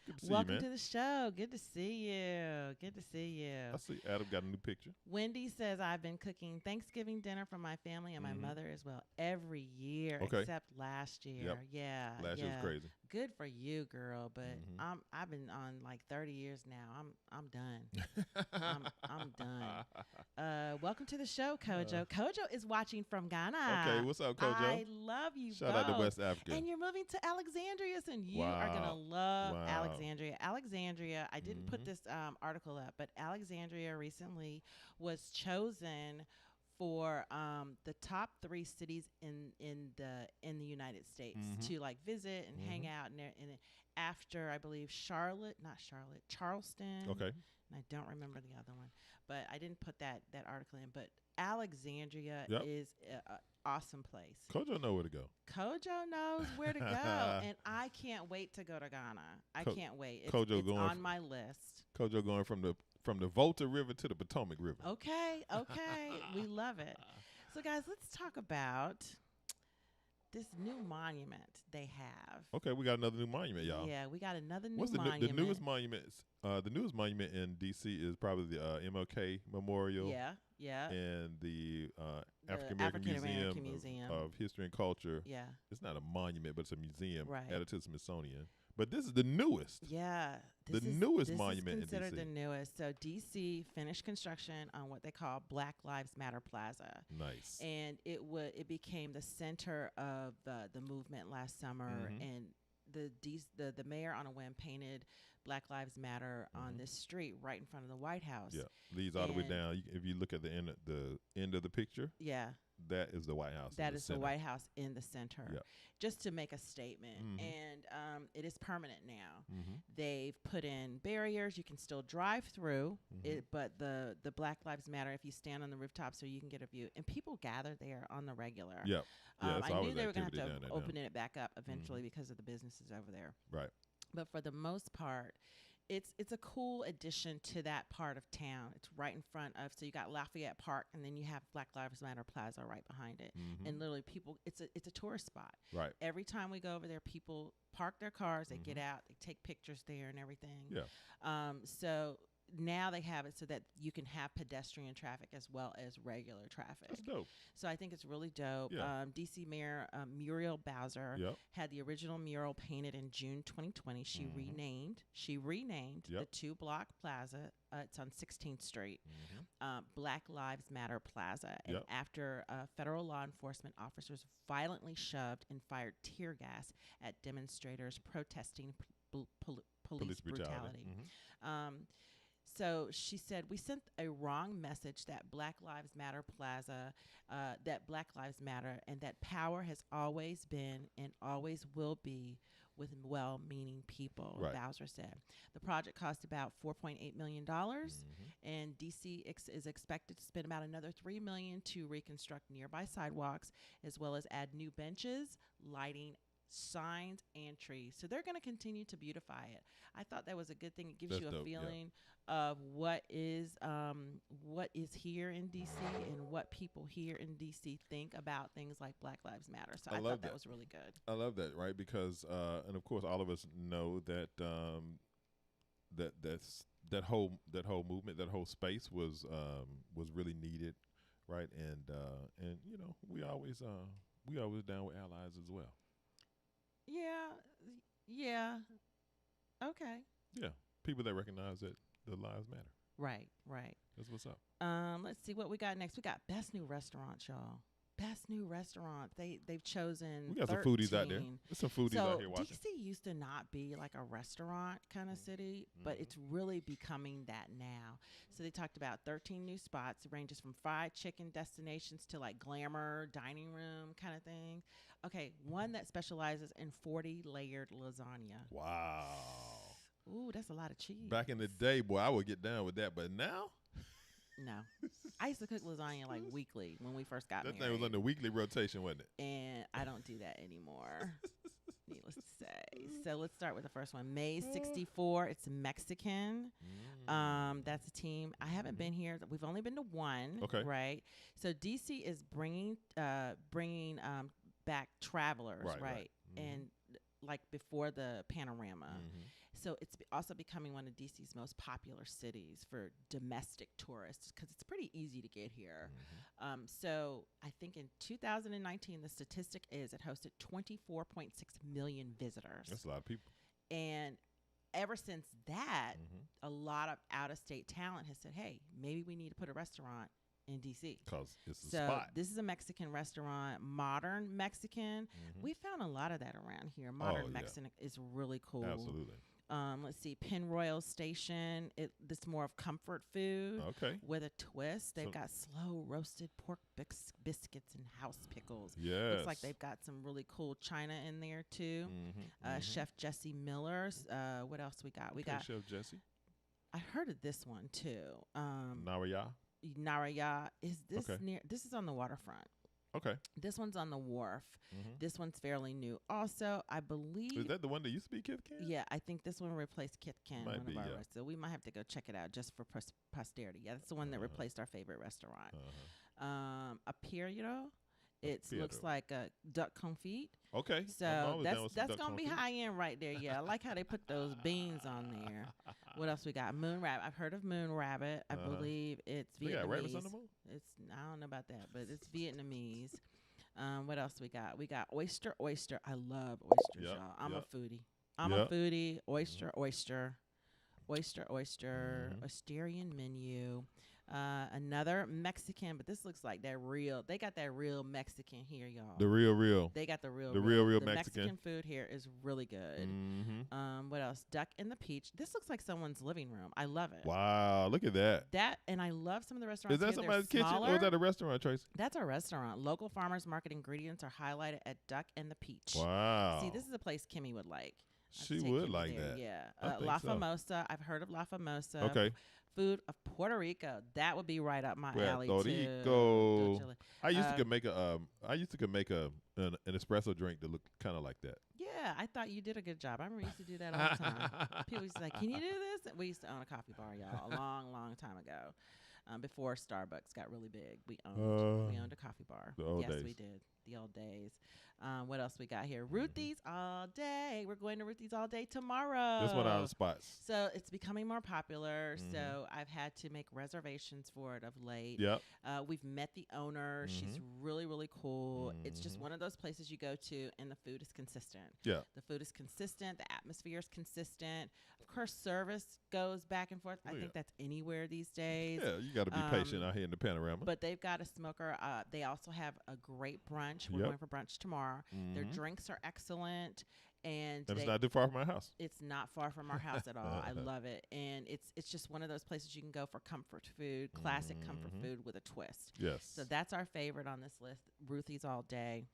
Good to see Welcome you, man. to the show. Good to see you. Good to see you. I see Adam got a new picture. Wendy says, I've been cooking Thanksgiving dinner for my family and my mother as well every year Okay. except last year. Yep. Yeah. Last year was crazy. Good for you, girl. But I've been on like 30 years now. I'm done. I'm done. Welcome to the show, Kojo. Kojo is watching from Ghana. Okay, what's up, Kojo? I love you Shout out to both. West Africa. And you're moving to Alexandria, so you are going to Wow. love Wow. Alexandria. Alexandria, I didn't put this article up, but Alexandria recently was chosen for the top 3 cities in the United States to like visit and hang out, and after I believe Charleston. Okay. And I don't remember the other one, but I didn't put that article in. But Alexandria Yep. is an awesome place. Kojo know where to go. Kojo knows where to go, and I can't wait to go to Ghana. I can't wait. It's Kojo on my list. Kojo going from the Volta River to the Potomac River. Okay, we love it. So, guys, let's talk about this new monument they have. Okay, we got another new monument, y'all. Yeah, we got another new What's monument. the newest monument? The newest monument in D.C. is probably the MLK Memorial. Yeah. And the The African African-American Museum Museum. of History and Culture. Yeah. It's not a monument, but it's a museum Right. added to the Smithsonian. But this is the newest. Yeah. The newest this monument in is considered DC. the newest. So D.C. finished construction on what they call Black Lives Matter Plaza. Nice. And it became the center of the movement last summer. And the mayor on a whim painted Black Lives Matter on this street right in front of the White House. Yeah, leads all the way And- down. If you look at the end of the picture, Yeah. that is the White House. That in is the center. White House in the center, Yep. just to make a statement. And it is permanent now. Mm-hmm. They've put in barriers. You can still drive through it, but the Black Lives Matter, if you stand on the rooftop so you can get a view. And people gather there on the regular. Yep. Yeah, it's I knew always they were going to activity have down to there open now. it back up eventually because of the businesses over there. Right. But for the most part, it's a cool addition to that part of town. It's right in front of, so you got Lafayette Park, and then you have Black Lives Matter Plaza right behind it. And literally people, it's a tourist spot. Right. Every time we go over there, people park their cars, they get out, they take pictures there and everything. Yeah. So now they have it so that you can have pedestrian traffic as well as regular traffic. That's dope. So I think it's really dope. Yeah. DC Mayor Muriel Bowser Yep. had the original mural painted in June 2020. She renamed the Yep. 2-block plaza. It's on 16th Street, Mm-hmm. Black Lives Matter Plaza. And Yep. after federal law enforcement officers violently shoved and fired tear gas at demonstrators protesting police brutality. Mm-hmm. So she said, we sent a wrong message that Black Lives Matter Plaza, that Black Lives Matter, and that power has always been and always will be with well-meaning people, Right. Bowser said. The project cost about $4.8 million, Mm-hmm. and DC is expected to spend about another $3 million to reconstruct nearby sidewalks, as well as add new benches, lighting, signs, and trees. So they're going to continue to beautify it. I thought that was a good thing. It gives That's you a dope, yeah. feeling of what is here in DC and what people here in DC think about things like Black Lives Matter. So I love thought that that. was really good. I love that, right? Because and of course all of us know that that whole movement, that whole space was really needed, right? And you know, we always down with allies as well. Yeah. Okay. Yeah, people that recognize that the lives matter. Right. That's what's up. Let's see what we got next. We got best new restaurants, y'all. Best new restaurant. They've chosen. We got some foodies out there. 13. There's some foodies out here watching. DC used to not be like a restaurant kind of city, but it's really becoming that now. So they talked about 13 new spots. It ranges from fried chicken destinations to like glamour dining room kind of thing. Okay, one that specializes in 40 layered lasagna. Wow. Ooh, that's a lot of cheese. Back in the day, boy, I would get down with that, but now No. I used to cook lasagna like weekly when we first got that married. thing was on the weekly rotation, wasn't it? And I don't do that anymore, needless to say. So let's start with the first one. Maze 64. It's Mexican. That's a team. I haven't been here. We've only been to one. Okay. Right. So DC is bringing back travelers, Right. And like before the panorama. Mm-hmm. So it's also becoming one of DC's most popular cities for domestic tourists because it's pretty easy to get here. So I think in 2019, the statistic is it hosted 24.6 million visitors. That's a lot of people. And ever since that, a lot of out-of-state talent has said, hey, maybe we need to put a restaurant in DC. Because it's a So spot. this is a Mexican restaurant, modern Mexican. We found a lot of that around here. Modern Mexican is really cool. Absolutely. Let's see, Penroyal Station. This more of comfort food Okay. with a twist. They've So- got slow roasted pork biscuits and house pickles. Yes. Looks like they've got some really cool china in there too. Mm-hmm. Chef Jesse Miller's. What else we got? We got. Chef Jesse. I heard of this one too. Naraya. Naraya. Is this Okay. near? This is on the waterfront. Okay. This one's on the wharf. Mm-hmm. This one's fairly new. Also, I believe. Is that the one that used to be Kith Kat? Yeah, I think this one replaced Kit Kat. Might One be, of our yeah. restaurants. So we might have to go check it out just for posterity. Yeah, that's the one that replaced our favorite restaurant. Aperito. It looks Aperito. like a duck confit. Okay. I'm So always down with some that's duck gonna be confit. high end right there. Yeah, I like how they put those beans on there. What else we got? Moon Rabbit. I've heard of Moon Rabbit. I believe it's They got rabbits on Vietnamese. the moon? It's I don't know about that, but it's Vietnamese. What else we got? We got oyster. I love oysters, Yep, y'all. I'm yep. a foodie. I'm Yep. a foodie. Oyster. Oysterian menu. Another Mexican, but this looks like that real. They got that real Mexican here, y'all. The real. They got the real real the Mexican. food here is really good. Mm-hmm. What else? Duck in the Peach. This looks like someone's living room. I love it. Wow, look at that. That and I love some of the restaurants. Is that here. They're somebody's kitchen smaller. or is that a restaurant, Tracy? That's a restaurant. Local farmers market ingredients are highlighted at Duck and the Peach. Wow. See, this is a place Kimmy would like. I'd She take would Kimmy like there, that. Yeah. I think La so. Famosa. I've heard of La Famosa. Okay. Food of Puerto Rico. That would be right up my Puerto alley Rico. too. I used to could make an espresso drink that looked kind of like that. Yeah, I thought you did a good job. I remember we used to do that all the time. People used to say, "Can you do this?" We used to own a coffee bar, y'all, a long, long time ago. Before Starbucks got really big, we owned a coffee bar. the old Yes, days. we did. the old days. What else we got here? Ruthie's all day. We're going to Ruthie's all day tomorrow. That's one of our spots. So it's becoming more popular. So I've had to make reservations for it of late. Yep. We've met the owner. She's really, really cool. It's just one of those places you go to and the food is consistent. Yeah. The food is consistent. The atmosphere is consistent. Of course, service goes back and forth. I think that's anywhere these days. Yeah, you got to be patient out here in the panorama. But they've got a smoker. They also have a great brunch. We're going for brunch tomorrow. Their drinks are excellent. And it's not too far from our house. It's not far from our house at all. I love it. And it's just one of those places you can go for comfort food, classic comfort food with a twist. Yes. So that's our favorite on this list, Ruthie's all day.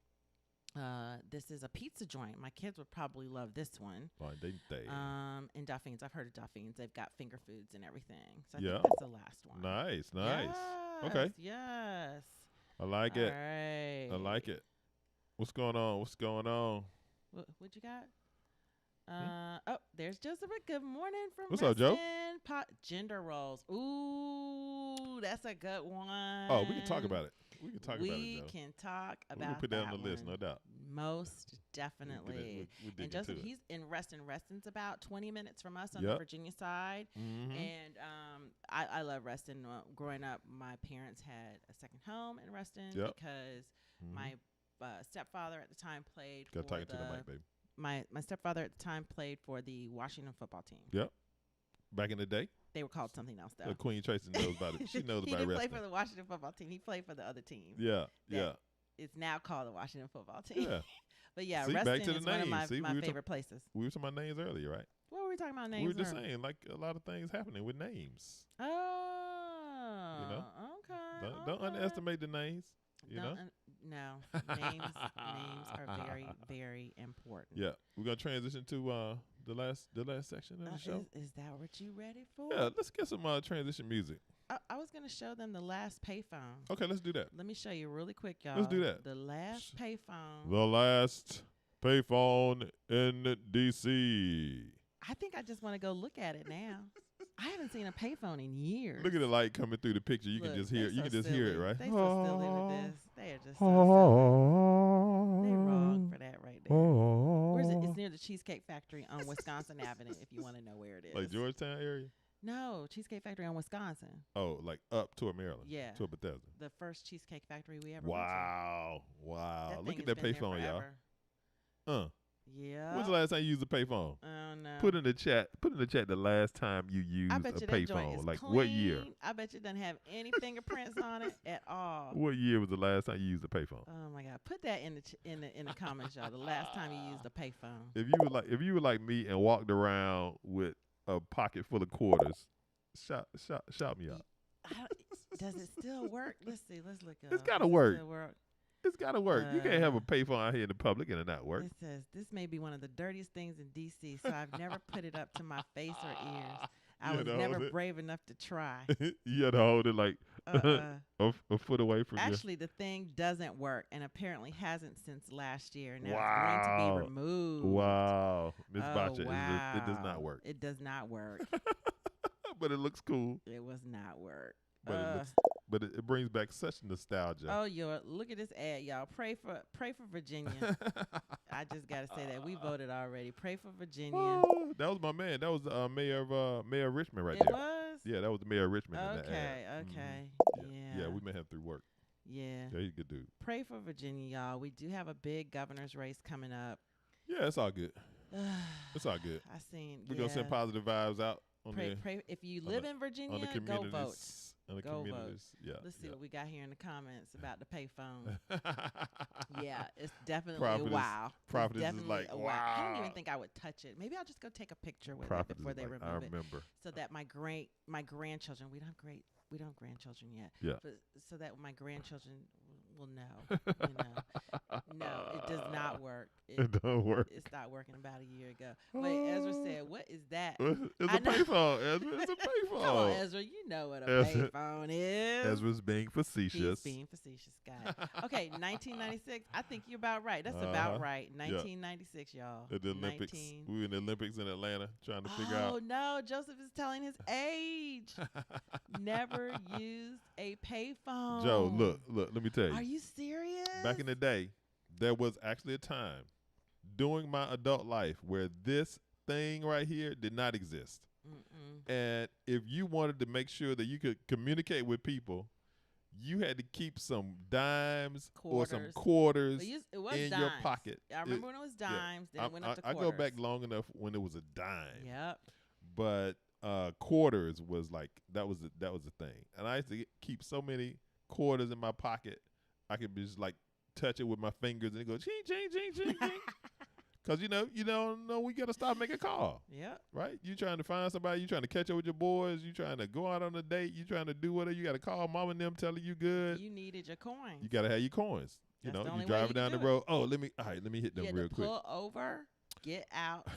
This is a pizza joint. My kids would probably love this one. And Duffines. I've heard of Duffines. They've got finger foods and everything. So I think that's the last one. Nice. Yes, Okay. Yes. I like it. All right. I like it. What's going on? What you got? Oh, there's Joseph. Good morning from What's up, Joe? Gender roles. Ooh, that's a good one. Oh, we can talk about it. We can talk about we can put that on the list, no doubt. Most definitely. And Joseph, he's in Reston. Reston's about 20 minutes from us on the Virginia side. And I love Reston. Growing up, my parents had a second home in Reston because my stepfather at the time played for talk to the mic, baby. My stepfather at the time played for the Washington football team. Yep. Back in the day. They were called something else, though. Queen Tracy knows about it. She knows he about didn't wrestling. play for the Washington football team. He played for the other team. Yeah. It's now called the Washington football team. Yeah. But yeah, See, Reston back to the is one of names. my favorite places. We were talking about names earlier, right? What were we talking about names? We were just saying, like, a lot of things happening with names. Oh. You know? Okay. Don't underestimate the names. You know? No. Names are very, very important. Yeah. We're going to transition to the last section of the show. Is that what you ready for? Yeah, let's get some transition music. I was going to show them the last payphone. Okay, let's do that. Let me show you really quick, y'all. Let's do that. The last payphone. The last payphone in D.C. I think I just want to go look at it now. I haven't seen a payphone in years. Look at the light coming through the picture. You can just hear it. You can just hear it, right? They so silly with this. They are just so silly. They wrong for that right there. Where is it? It's near the Cheesecake Factory on Wisconsin Avenue, if you want to know where it is. Like Georgetown area? No, Cheesecake Factory on Wisconsin. Oh, like up toward Maryland? Yeah. Toward Bethesda. The first Cheesecake Factory we ever Wow. Look at that thing has been payphone, there y'all. forever. Yeah. When's the last time you used a payphone? Oh, no. Put in the chat the last time you used a payphone. Like clean. what year? I bet you doesn't have any fingerprints on it at all. What year was the last time you used a payphone? Oh my God! Put that in the comments, y'all. The last time you used a payphone. If you were like me and walked around with a pocket full of quarters, shout me out. Does it still work? Let's see. Let's look up. It's gotta work. It's got to work. You can't have a payphone out here in the public and it not work. It says, this may be one of the dirtiest things in D.C., so I've never put it up to my face or ears. I was never brave enough to try. You had to hold it like a foot away from you. Actually, the thing doesn't work and apparently hasn't since last year. Now it's going to be removed. Wow. Ms. Bacha, wow. It does not work. It does not work. But it looks cool. It was not work. But it brings back such nostalgia. Oh, look at this ad, y'all. Pray for Virginia. I just gotta say that we voted already. Pray for Virginia. Oh, that was my man. That was the mayor of Richmond right there. It was? Yeah, that was the mayor of Richmond. In that ad. Okay. Yeah, we met him through work. Yeah. Yeah, he's a good dude. Pray for Virginia, y'all. We do have a big governor's race coming up. Yeah, it's all good. It's all good. We're gonna send positive vibes out. Pray. If you live in Virginia, go vote. On the communities. Yeah. Let's see what we got here in the comments about the payphone. Yeah, it's definitely a wow. Prophetess is like, wow. I don't even think I would touch it. Maybe I'll just go take a picture with it before they remove it. I remember. So that my grandchildren, we don't have grandchildren yet. Yeah. But so that my grandchildren will know. No, it does not work. It don't work. It stopped working about a year ago. Wait, Ezra said, what is that? It's a payphone, Ezra. It's a payphone. Come on, Ezra. You know what a payphone is. Ezra's being facetious. He's being facetious, guy. Okay, 1996. I think you're about right. That's about right. 1996, y'all. At the Olympics. We were in the Olympics in Atlanta trying to figure out. Oh, no. Joseph is telling his age. Never used a payphone. Joe, look. Let me tell you. Are you serious? Back in the day, there was actually a time during my adult life where this thing right here did not exist. And if you wanted to make sure that you could communicate with people, you had to keep some dimes or some quarters it was in dimes. your pocket. I remember when it was dimes, then it went up to I quarters. go back long enough when it was a dime. Yep. But quarters was like that was the thing. And I used to keep so many quarters in my pocket, I could just like touch it with my fingers and it go ching ching ching ching ching. Cause you don't know we gotta stop making a call. Yep. Right? You trying to find somebody, you trying to catch up with your boys, you trying to go out on a date, you trying to do whatever, you gotta call mom and them telling you good. You needed your coins. You gotta have your coins. You That's the know, only you way driving you down the could do road. Oh, let me hit them you had real to quick. pull over, get out,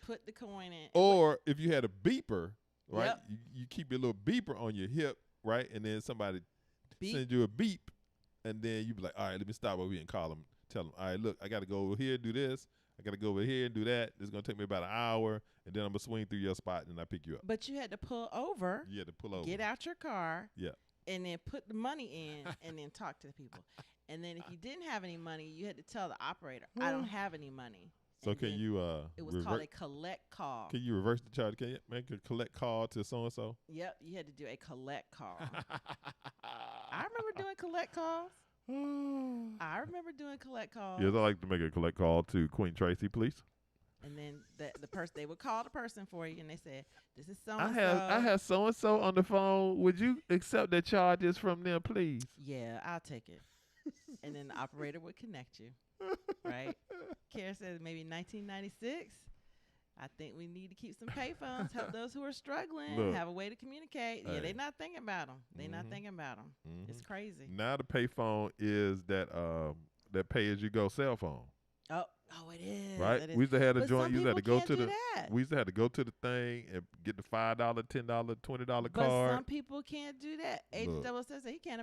put the coin in. Or if you had a beeper, right? Yep. You keep your little beeper on your hip, right? And then somebody Beep. send you a beep, and then you be like, all right, let me stop over here and call them. Tell them, all right, look, I got to go over here and do this. I got to go over here and do that. This is going to take me about an hour, and then I'm going to swing through your spot, and I pick you up. But you had to pull over. You had to pull over. Get out your car. Yeah. And then put the money in and then talk to the people. And then if you didn't have any money, you had to tell the operator, I don't have any money. So and can you it was called a collect call. Can you reverse the charge? Can you make a collect call to so-and-so? Yep, you had to do a collect call. I remember doing collect calls. I remember doing collect calls. Yes, I like to make a collect call to Queen Tracy, please. And then the person, they would call the person for you, and they said, "This is so." I have so and so on the phone. Would you accept the charges from them, please? Yeah, I'll take it. And then the operator would connect you, right? Kara says maybe 1996. I think we need to keep some payphones, help those who are struggling, Look, have a way to communicate. Yeah, they're not thinking about them. They're not thinking about them. It's crazy. Now the payphone is that pay-as-you-go cell phone. Oh, it is. Right? It is. We used to have a But joint. some You had to people go to can't the. do that. We used to have to go to the thing and get the $5, $10, $20 But card. some people can't do that. Agent Double says that he can't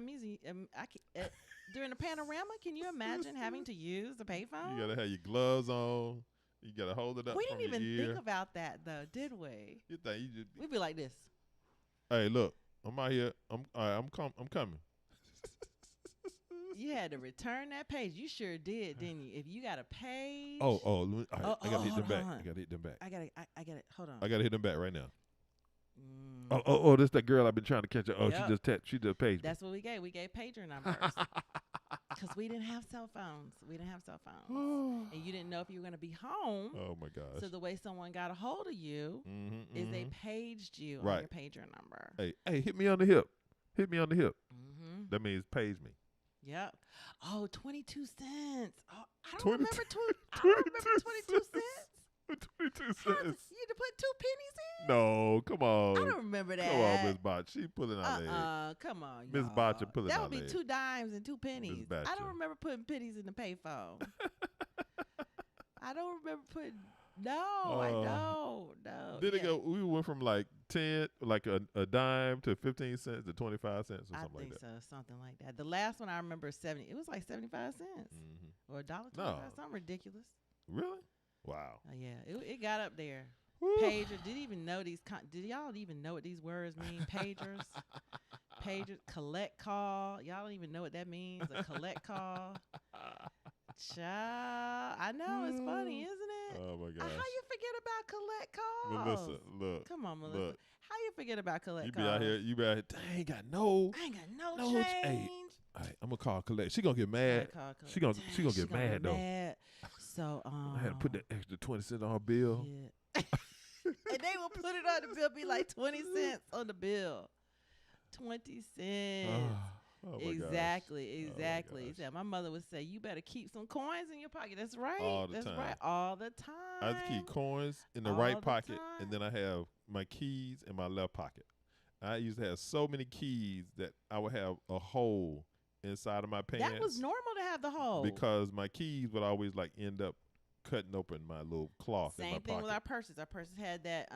during the panorama. Can you imagine having to use the payphone? You gotta have your gloves on. You gotta hold it up. We from didn't even your ear. think about that though, did we? You think you just? We'd be like this. Hey, look, I'm out here. I'm coming. You had to return that page. You sure did, didn't you? If you got a page. Let me, all right, I gotta hit them back. hold on. I gotta hit them back. I got it. Hold on. I gotta hit them back right now. Mm. This that girl I've been trying to catch up. Oh, Yep. she just paged me. That's what we gave. We gave pager numbers. Because we didn't have cell phones. And you didn't know if you were going to be home. Oh my gosh. So the way someone got a hold of you is they paged you on Right. your pager number. Hey, hit me on the hip. Hit me on the hip. Mm-hmm. That means page me. Yep. Oh, 22 cents. Oh, I don't 22 remember 22 cents. 22 You cents. had to put 2 pennies in? No, come on. I don't remember that. Come on, Miss Botch. She pulling out leg. Come on, Miss y'all. Botcha pulling That out would be leg. 2 dimes and 2 pennies. I Botcha. don't remember putting pennies in the payphone. I don't remember putting. No, I don't. No. Did it go? We went from like 10, like a dime to 15 cents to 25 cents or something like that. I think so, something like that. The last one I remember is 70. It was like 75 cents or $1.25, something ridiculous. Really? Wow. Yeah, it got up there. Woo. Pager. Did even know these? Did y'all even know what these words mean? Pagers, pagers, collect call. Y'all don't even know what that means. A collect call. Child, I know it's funny, isn't it? Oh my gosh. How you forget about collect calls? Melissa, look. Come on, Melissa. Look. How you forget about collect You calls? be out here. You be out here. I ain't got no. I ain't got no No change. Hey, all right, I'm gonna call collect. She gonna get mad. She gonna get mad though. Mad. So I had to put that extra 20 cents on her bill. Yeah. And they will put it on the bill, be like 20 cents on the bill. 20 cents. Oh my Exactly. gosh. Yeah, my mother would say, "You better keep some coins in your pocket." That's right. All the That's time. right. All the time. I have to keep coins in the All right the pocket, time. and then I have my keys in my left pocket. I used to have so many keys that I would have a hole inside of my pants. That was normal to have the hole. Because my keys would always like end up cutting open my little cloth in my Same thing pocket. with our purses. Our purses had that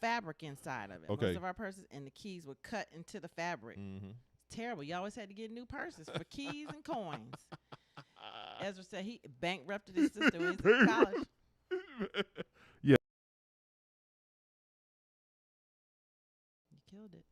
fabric inside of it. Okay. Most of our purses and the keys were cut into the fabric. Mm-hmm. It's terrible. You always had to get new purses for keys and coins. Ezra said he bankrupted his sister when he was in college. Yeah. You killed it.